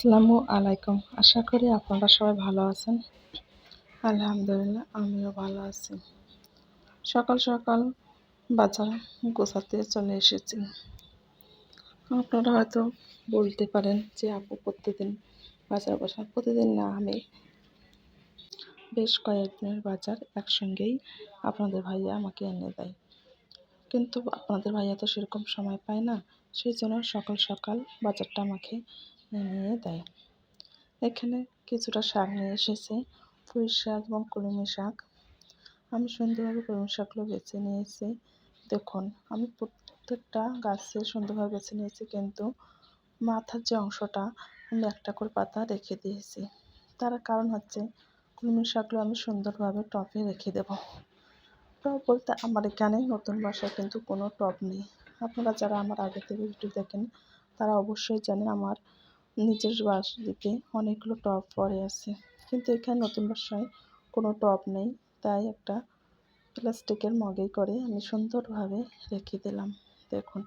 আসসালামু আলাইকুম। আশা করি আপনারা সবাই ভালো আছেন। আলহামদুলিল্লাহ আমিও ভালো আছি। সকাল সকাল বাজার গোছাতে চলে এসেছি। আপনারা হয়তো বলতে পারেন যে আপু প্রতিদিন বাজার বসান। প্রতিদিন না, আমি বেশ কয়েকদিনের বাজার একসঙ্গেই আপনাদের ভাইয়া আমাকে এনে দেয়। কিন্তু আপনাদের ভাইয়া তো সেরকম সময় পায় না, সেই জন্য সকাল সকাল বাজারটা আমাকে এনে দেয়। এখানে কিছুটা শাক নিয়ে এসেছে, পুঁই শাক এবং কলমি শাক। আমি সুন্দরভাবে কলমি শাকগুলো বেছে নিয়েছি। দেখুন, আমি প্রত্যেকটা গাছে সুন্দরভাবে বেছে নিয়েছি, কিন্তু মাথার যে অংশটা আমি একটা করে পাতা রেখে দিয়েছি। তার কারণ হচ্ছে কলমি শাকগুলো আমি সুন্দরভাবে টবে রেখে দেব। টব বলতে আমার এখানে নতুন বাসায় কিন্তু কোনো টব নেই। আপনারা যারা আমার আগে থেকে ভিডিও দেখেন তারা অবশ্যই জানেন আমার নিচের বাড়িতে অনেকগুলো টব পড়ে আছে, কিন্তু এখানে নতুন বাসায় কোনো টব নেই। তাই একটা প্লাস্টিকের মগে করে আমি সুন্দরভাবে রেখে দিলাম। দেখুন,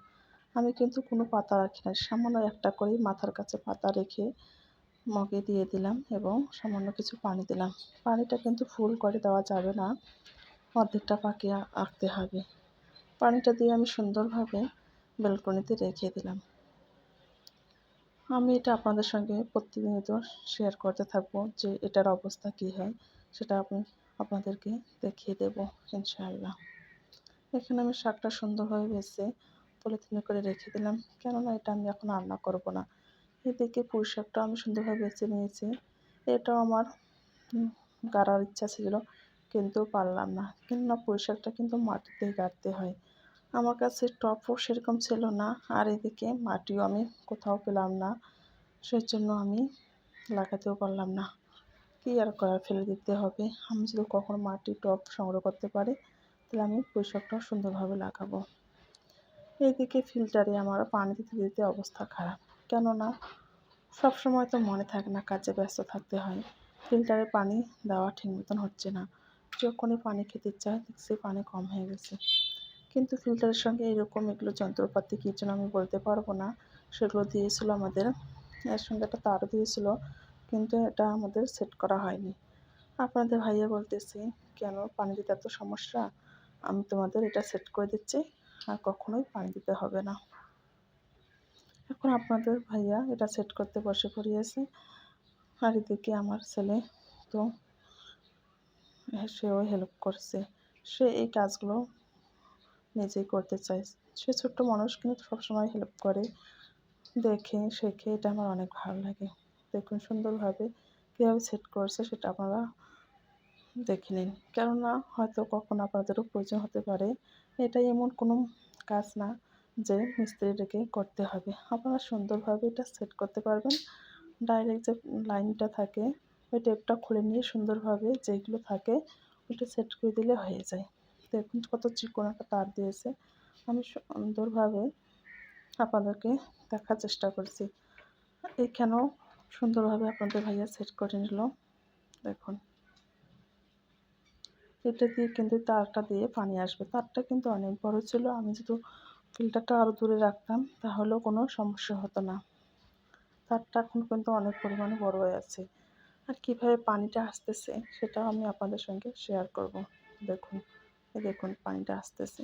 আমি কিন্তু কোনো পাতা রাখি না, সামান্য একটা করেই মাথার কাছে পাতা রেখে মগে দিয়ে দিলাম এবং সামান্য কিছু পানি দিলাম। পানিটা কিন্তু ফুল করে দেওয়া যাবে না, অর্ধেকটা পাকিয়ে রাখতে হবে। পানিটা দিয়ে আমি সুন্দরভাবে ব্যালকনিতে রেখে দিলাম। আমি এটা আপনাদের সঙ্গে প্রতিনিয়ত শেয়ার করতে থাকবো যে এটার অবস্থা কী হয়, সেটা আপনাদেরকে দেখিয়ে দেব ইনশাআল্লাহ। এখানে আমি শাকটা সুন্দরভাবে বেছে পলিথিনে করে রেখে দিলাম, কেননা এটা আমি এখন রান্না করব না। এদিকে পুঁই শাকটা আমি সুন্দরভাবে বেছে নিয়েছি। এটাও আমার গাড়ার ইচ্ছা ছিল, কিন্তু পারলাম না, কেননা পুঁই শাকটা কিন্তু মাটিতেই গাড়তে হয়। আমার কাছে টবও সেরকম ছিল না, আর এদিকে মাটিও আমি কোথাও পেলাম না, সেজন্য আমি লাগাতেও পারলাম না। কী আর করার, ফেলে দিতে হবে। আমি যদি কখনো মাটির টব সংগ্রহ করতে পারি তাহলে আমি পুঁই শাকটাও সুন্দরভাবে লাগাবো। এইদিকে ফিল্টারে আমার পানি দিতে দিতে অবস্থা খারাপ, কেননা সবসময় তো মনে থাকে না, কাজে ব্যস্ত থাকতে হয়। ফিল্টারে পানি দেওয়া ঠিক মতন হচ্ছে না। যখনই পানি খেতে চাই দেখছি পানি কম হয়ে গেছে। কিন্তু ফিল্টারের সঙ্গে এগুলো যন্ত্রপাতি কী জন্য আমি বলতে পারবো না, সেগুলো দিয়েছিল আমাদের। এর সঙ্গে একটা তারও দিয়েছিল, কিন্তু এটা আমাদের সেট করা হয়নি। আপনাদের ভাইয়া বলতেছে, কেন পানি দিতে এত সমস্যা, আমি তোমাদের এটা সেট করে দিচ্ছি, আর কখনোই পানি দিতে হবে না। এখন আপনাদের ভাইয়া এটা সেট করতে বসে পড়িয়েছে, আর এদিকে আমার ছেলে তো সেও হেল্প করছে। সে এই কাজগুলো নিজেই করতে চায়। সে ছোট্ট মানুষ, কিন্তু সবসময় হেল্প করে। দেখে শেখে, এটা আমার অনেক ভালো লাগে। দেখুন সুন্দরভাবে কীভাবে সেট করছে সেটা আপনারা দেখে নিন, কেননা হয়তো কখনো আপনাদেরও প্রয়োজন হতে পারে। এটা এমন কোনো কাজ না যে মিস্ত্রি ডেকে করতে হবে, আপনারা সুন্দরভাবে এটা সেট করতে পারবেন। ডাইরেক্ট যে লাইনটা থাকে ওই টেপটা খুলে নিয়ে সুন্দরভাবে যেগুলো থাকে ওইটা সেট করে দিলে হয়ে যায়। দেখুন কত চিকন একটা তার দিয়েছে। আমি সুন্দরভাবে আপনাদেরকে দেখার চেষ্টা করছি। এখানেও সুন্দরভাবে আপনাদের ভাইয়া সেট করে নিল। দেখুন, এটা দিয়ে কিন্তু তারটা দিয়ে পানি আসবে। তারটা কিন্তু অনেক বড় ছিল, আমি যদি ফিল্টারটা আরও দূরে রাখতাম তাহলেও কোনো সমস্যা হতো না। তারটা এখন কিন্তু অনেক পরিমাণে বড় হয়ে আছে। আর কীভাবে পানিটা আসতেছে সেটাও আমি আপনাদের সঙ্গে শেয়ার করব। দেখুন, এই দেখুন পানিটা আসতেছে।